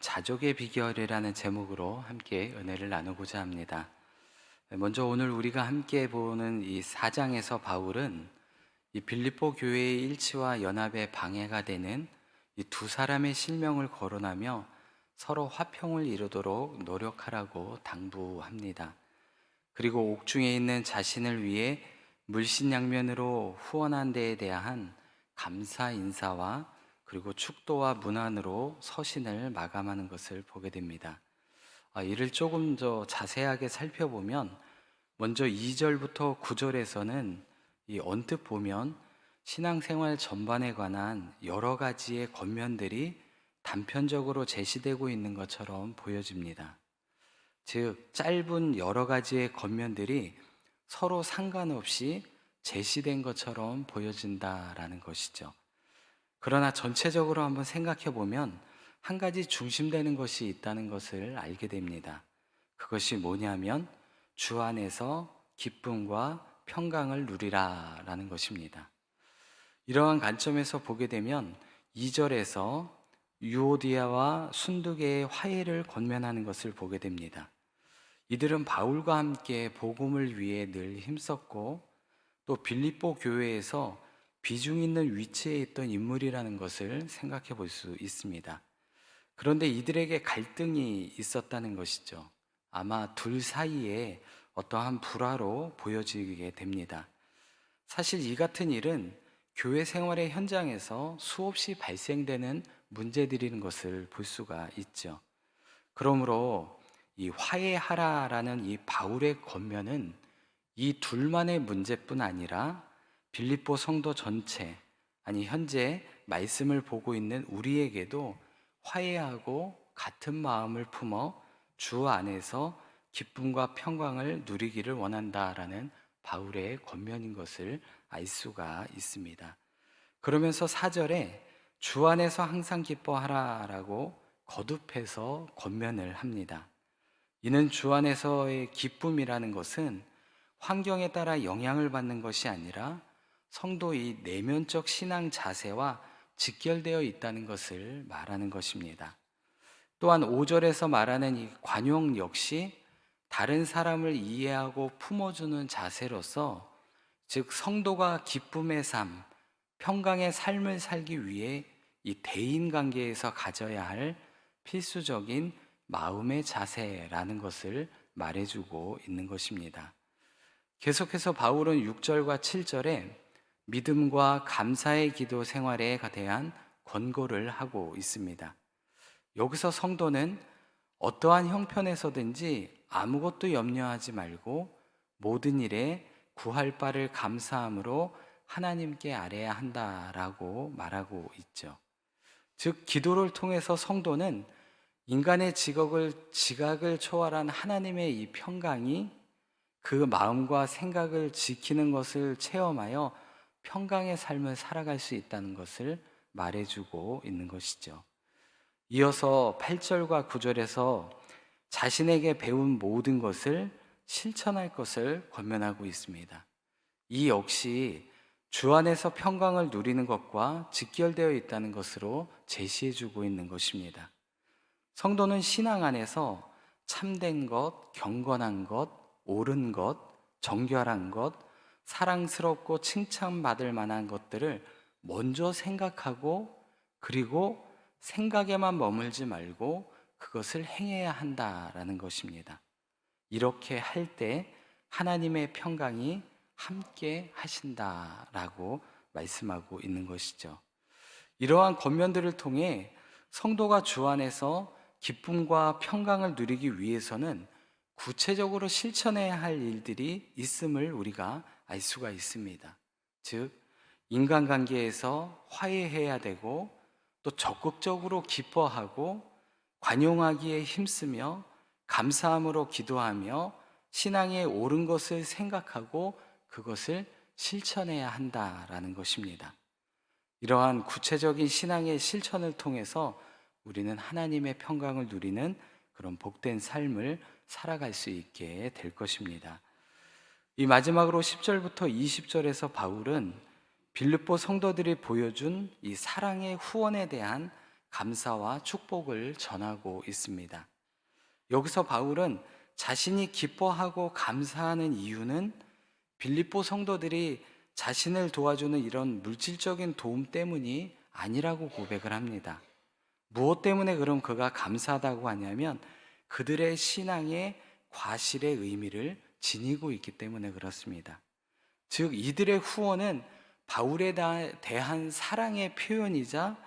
자족의 비결이라는 제목으로 함께 은혜를 나누고자 합니다. 먼저 오늘 우리가 함께 보는 이 4장에서 바울은 이 빌립보 교회의 일치와 연합에 방해가 되는 이 두 사람의 실명을 거론하며 서로 화평을 이루도록 노력하라고 당부합니다. 그리고 옥중에 있는 자신을 위해 물신양면으로 후원한 데에 대한 감사 인사와 그리고 축도와 문안으로 서신을 마감하는 것을 보게 됩니다. 이를 조금 더 자세하게 살펴보면 먼저 2절부터 9절에서는 이 언뜻 보면 신앙생활 전반에 관한 여러 가지의 권면들이 단편적으로 제시되고 있는 것처럼 보여집니다. 즉, 짧은 여러 가지의 권면들이 서로 상관없이 제시된 것처럼 보여진다라는 것이죠. 그러나 전체적으로 한번 생각해 보면 한 가지 중심되는 것이 있다는 것을 알게 됩니다. 그것이 뭐냐면 주 안에서 기쁨과 평강을 누리라 라는 것입니다. 이러한 관점에서 보게 되면 2절에서 유오디아와 순두개의 화해를 권면하는 것을 보게 됩니다. 이들은 바울과 함께 복음을 위해 늘 힘썼고 또 빌립보 교회에서 비중 있는 위치에 있던 인물이라는 것을 생각해 볼 수 있습니다. 그런데 이들에게 갈등이 있었다는 것이죠. 아마 둘 사이에 어떠한 불화로 보여지게 됩니다. 사실 이 같은 일은 교회 생활의 현장에서 수없이 발생되는 문제들인 것을 볼 수가 있죠. 그러므로 이 화해하라라는 이 바울의 권면은 이 둘만의 문제뿐 아니라 빌립보 성도 전체, 아니 현재 말씀을 보고 있는 우리에게도 화해하고 같은 마음을 품어 주 안에서 기쁨과 평강을 누리기를 원한다라는 바울의 권면인 것을 알 수가 있습니다. 그러면서 4절에 주 안에서 항상 기뻐하라라고 거듭해서 권면을 합니다. 이는 주 안에서의 기쁨이라는 것은 환경에 따라 영향을 받는 것이 아니라 성도의 내면적 신앙 자세와 직결되어 있다는 것을 말하는 것입니다. 또한 5절에서 말하는 이 관용 역시 다른 사람을 이해하고 품어주는 자세로서, 즉 성도가 기쁨의 삶, 평강의 삶을 살기 위해 이 대인 관계에서 가져야 할 필수적인 마음의 자세라는 것을 말해주고 있는 것입니다. 계속해서 바울은 6절과 7절에 믿음과 감사의 기도 생활에 대한 권고를 하고 있습니다. 여기서 성도는 어떠한 형편에서든지 아무것도 염려하지 말고 모든 일에 구할 바를 감사함으로 하나님께 아뢰야 한다라고 말하고 있죠. 즉, 기도를 통해서 성도는 인간의 지각을 초월한 하나님의 이 평강이 그 마음과 생각을 지키는 것을 체험하여 평강의 삶을 살아갈 수 있다는 것을 말해주고 있는 것이죠. 이어서 8절과 9절에서 자신에게 배운 모든 것을 실천할 것을 권면하고 있습니다. 이 역시 주 안에서 평강을 누리는 것과 직결되어 있다는 것으로 제시해주고 있는 것입니다. 성도는 신앙 안에서 참된 것, 경건한 것, 옳은 것, 정결한 것, 사랑스럽고 칭찬받을 만한 것들을 먼저 생각하고, 그리고 생각에만 머물지 말고 그것을 행해야 한다라는 것입니다. 이렇게 할 때 하나님의 평강이 함께 하신다라고 말씀하고 있는 것이죠. 이러한 권면들을 통해 성도가 주 안에서 기쁨과 평강을 누리기 위해서는 구체적으로 실천해야 할 일들이 있음을 우리가 알 수가 있습니다. 즉, 인간관계에서 화해해야 되고, 또 적극적으로 기뻐하고 관용하기에 힘쓰며 감사함으로 기도하며 신앙의 옳은 것을 생각하고 그것을 실천해야 한다라는 것입니다. 이러한 구체적인 신앙의 실천을 통해서 우리는 하나님의 평강을 누리는 그런 복된 삶을 살아갈 수 있게 될 것입니다. 이 마지막으로 10절부터 20절에서 바울은 빌립보 성도들이 보여준 이 사랑의 후원에 대한 감사와 축복을 전하고 있습니다. 여기서 바울은 자신이 기뻐하고 감사하는 이유는 빌립보 성도들이 자신을 도와주는 이런 물질적인 도움 때문이 아니라고 고백을 합니다. 무엇 때문에 그럼 그가 감사하다고 하냐면 그들의 신앙의 과실의 의미를 지니고 있기 때문에 그렇습니다. 즉 이들의 후원은 바울에 대한 사랑의 표현이자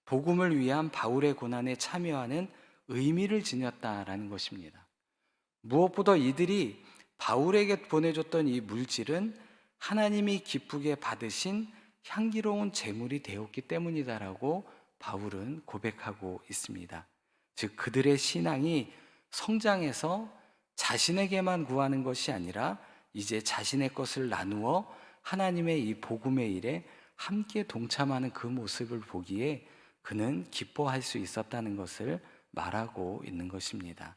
복음을 위한 바울의 고난에 참여하는 의미를 지녔다라는 것입니다. 무엇보다 이들이 바울에게 보내줬던 이 물질은 하나님이 기쁘게 받으신 향기로운 제물이 되었기 때문이다라고 바울은 고백하고 있습니다. 즉 그들의 신앙이 성장해서 자신에게만 구하는 것이 아니라 이제 자신의 것을 나누어 하나님의 이 복음의 일에 함께 동참하는 그 모습을 보기에 그는 기뻐할 수 있었다는 것을 말하고 있는 것입니다.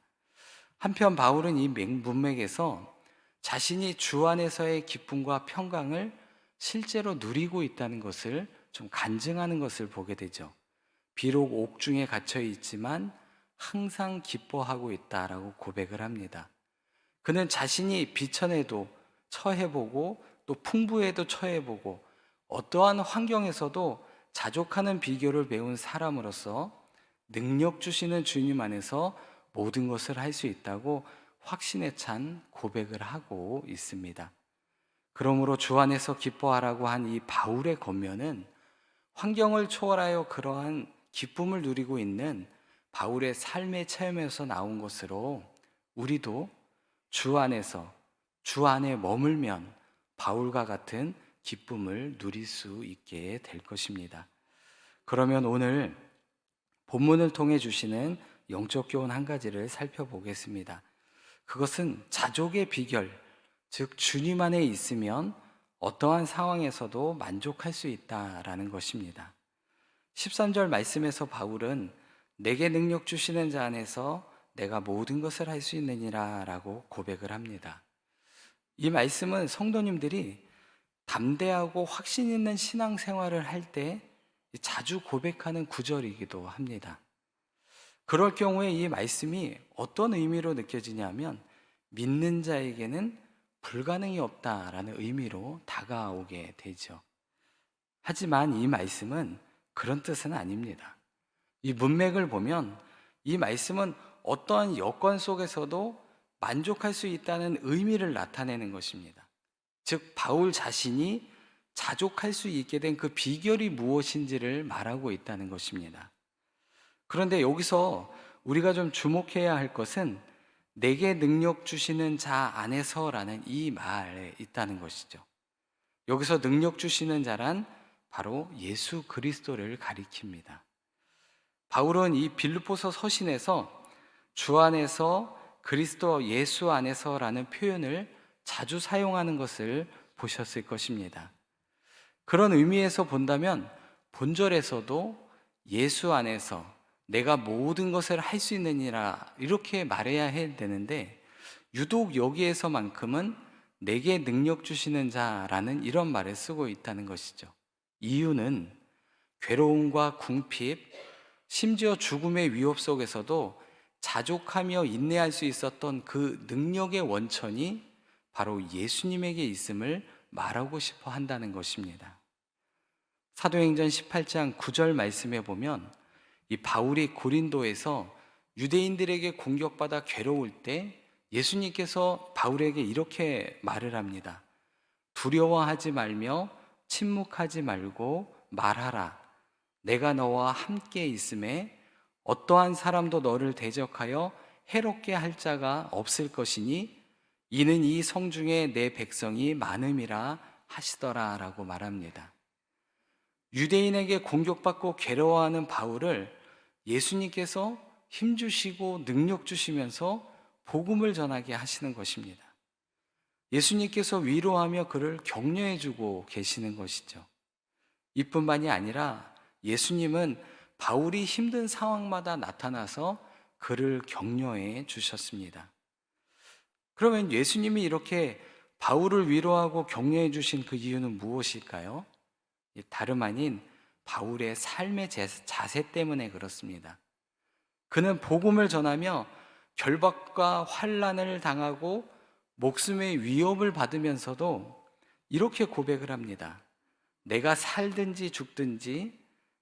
한편 바울은 이 문맥에서 자신이 주 안에서의 기쁨과 평강을 실제로 누리고 있다는 것을 좀 간증하는 것을 보게 되죠. 비록 옥중에 갇혀 있지만 항상 기뻐하고 있다라고 고백을 합니다. 그는 자신이 비천에도 처해보고 또 풍부에도 처해보고 어떠한 환경에서도 자족하는 비결을 배운 사람으로서 능력 주시는 주님 안에서 모든 것을 할 수 있다고 확신에 찬 고백을 하고 있습니다. 그러므로 주 안에서 기뻐하라고 한 이 바울의 권면은 환경을 초월하여 그러한 기쁨을 누리고 있는 바울의 삶의 체험에서 나온 것으로 우리도 주 안에서 주 안에 머물면 바울과 같은 기쁨을 누릴 수 있게 될 것입니다. 그러면 오늘 본문을 통해 주시는 영적 교훈 한 가지를 살펴보겠습니다. 그것은 자족의 비결, 즉 주님 안에 있으면 어떠한 상황에서도 만족할 수 있다라는 것입니다. 13절 말씀에서 바울은 내게 능력 주시는 자 안에서 내가 모든 것을 할 수 있느니라 라고 고백을 합니다. 이 말씀은 성도님들이 담대하고 확신 있는 신앙생활을 할 때 자주 고백하는 구절이기도 합니다. 그럴 경우에 이 말씀이 어떤 의미로 느껴지냐면 믿는 자에게는 불가능이 없다라는 의미로 다가오게 되죠. 하지만 이 말씀은 그런 뜻은 아닙니다. 이 문맥을 보면 이 말씀은 어떠한 여건 속에서도 만족할 수 있다는 의미를 나타내는 것입니다. 즉 바울 자신이 자족할 수 있게 된 그 비결이 무엇인지를 말하고 있다는 것입니다. 그런데 여기서 우리가 좀 주목해야 할 것은 내게 능력 주시는 자 안에서라는 이 말에 있다는 것이죠. 여기서 능력 주시는 자란 바로 예수 그리스도를 가리킵니다. 바울은 이 빌립보서 서신에서 주 안에서 그리스도 예수 안에서라는 표현을 자주 사용하는 것을 보셨을 것입니다. 그런 의미에서 본다면 본절에서도 예수 안에서 내가 모든 것을 할 수 있느니라 이렇게 말해야 해야 되는데 유독 여기에서만큼은 내게 능력 주시는 자라는 이런 말을 쓰고 있다는 것이죠. 이유는 괴로움과 궁핍, 심지어 죽음의 위협 속에서도 자족하며 인내할 수 있었던 그 능력의 원천이 바로 예수님에게 있음을 말하고 싶어 한다는 것입니다. 사도행전 18장 9절 말씀에 보면 이 바울이 고린도에서 유대인들에게 공격받아 괴로울 때 예수님께서 바울에게 이렇게 말을 합니다. 두려워하지 말며 침묵하지 말고 말하라. 내가 너와 함께 있음에 어떠한 사람도 너를 대적하여 해롭게 할 자가 없을 것이니 이는 이 성중에 내 백성이 많음이라 하시더라 라고 말합니다. 유대인에게 공격받고 괴로워하는 바울을 예수님께서 힘주시고 능력 주시면서 복음을 전하게 하시는 것입니다. 예수님께서 위로하며 그를 격려해주고 계시는 것이죠. 이뿐만이 아니라 예수님은 바울이 힘든 상황마다 나타나서 그를 격려해 주셨습니다. 그러면 예수님이 이렇게 바울을 위로하고 격려해 주신 그 이유는 무엇일까요? 다름 아닌 바울의 삶의 자세 때문에 그렇습니다. 그는 복음을 전하며 결박과 환난을 당하고 목숨의 위협을 받으면서도 이렇게 고백을 합니다. 내가 살든지 죽든지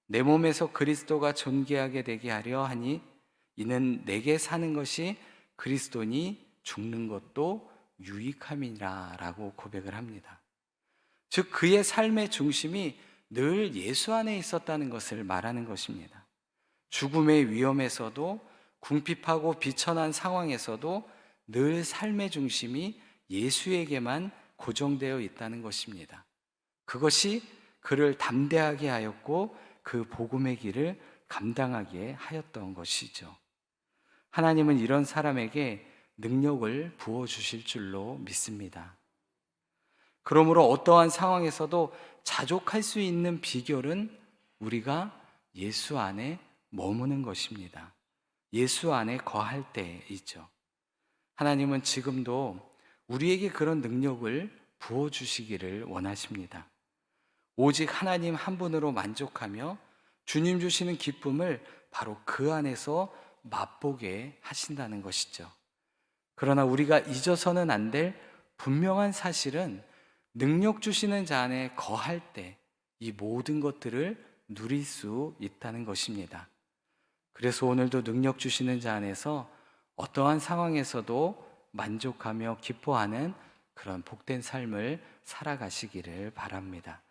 내 몸에서 그리스도가 존귀하게 되게 하려 하니 이는 내게 사는 것이 그리스도니 죽는 것도 유익함이라 라고 고백을 합니다. 즉 그의 삶의 중심이 늘 예수 안에 있었다는 것을 말하는 것입니다. 죽음의 위험에서도 궁핍하고 비천한 상황에서도 늘 삶의 중심이 예수에게만 고정되어 있다는 것입니다. 그것이 그를 담대하게 하였고 그 복음의 길을 감당하게 하였던 것이죠. 하나님은 이런 사람에게 능력을 부어주실 줄로 믿습니다. 그러므로 어떠한 상황에서도 자족할 수 있는 비결은 우리가 예수 안에 머무는 것입니다. 예수 안에 거할 때이죠. 하나님은 지금도 우리에게 그런 능력을 부어주시기를 원하십니다. 오직 하나님 한 분으로 만족하며 주님 주시는 기쁨을 바로 그 안에서 맛보게 하신다는 것이죠. 그러나 우리가 잊어서는 안 될 분명한 사실은 능력 주시는 자 안에 거할 때 이 모든 것들을 누릴 수 있다는 것입니다. 그래서 오늘도 능력 주시는 자 안에서 어떠한 상황에서도 만족하며 기뻐하는 그런 복된 삶을 살아가시기를 바랍니다.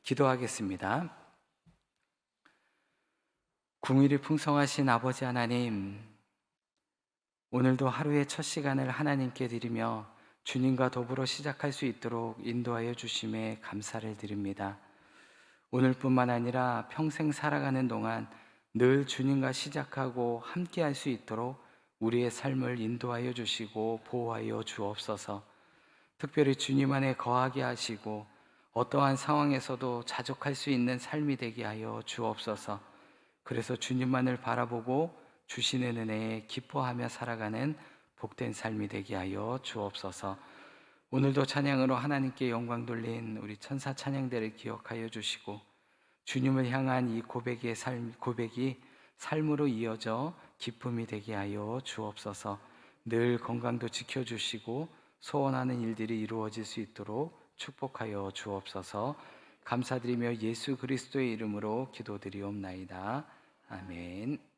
기도하겠습니다. 궁일이 풍성하신 아버지 하나님, 오늘도 하루의 첫 시간을 하나님께 드리며 주님과 더불어 시작할 수 있도록 인도하여 주심에 감사를 드립니다. 오늘뿐만 아니라 평생 살아가는 동안 늘 주님과 시작하고 함께 할 수 있도록 우리의 삶을 인도하여 주시고 보호하여 주옵소서. 특별히 주님 안에 거하게 하시고 어떠한 상황에서도 자족할 수 있는 삶이 되게 하여 주옵소서. 그래서 주님만을 바라보고 주시는 은혜에 기뻐하며 살아가는 복된 삶이 되게 하여 주옵소서. 오늘도 찬양으로 하나님께 영광 돌린 우리 천사 찬양대를 기억하여 주시고 주님을 향한 이 고백이 삶으로 이어져 기쁨이 되게 하여 주옵소서. 늘 건강도 지켜주시고 소원하는 일들이 이루어질 수 있도록 축복하여 주옵소서. 감사드리며 예수 그리스도의 이름으로 기도드리옵나이다. 아멘.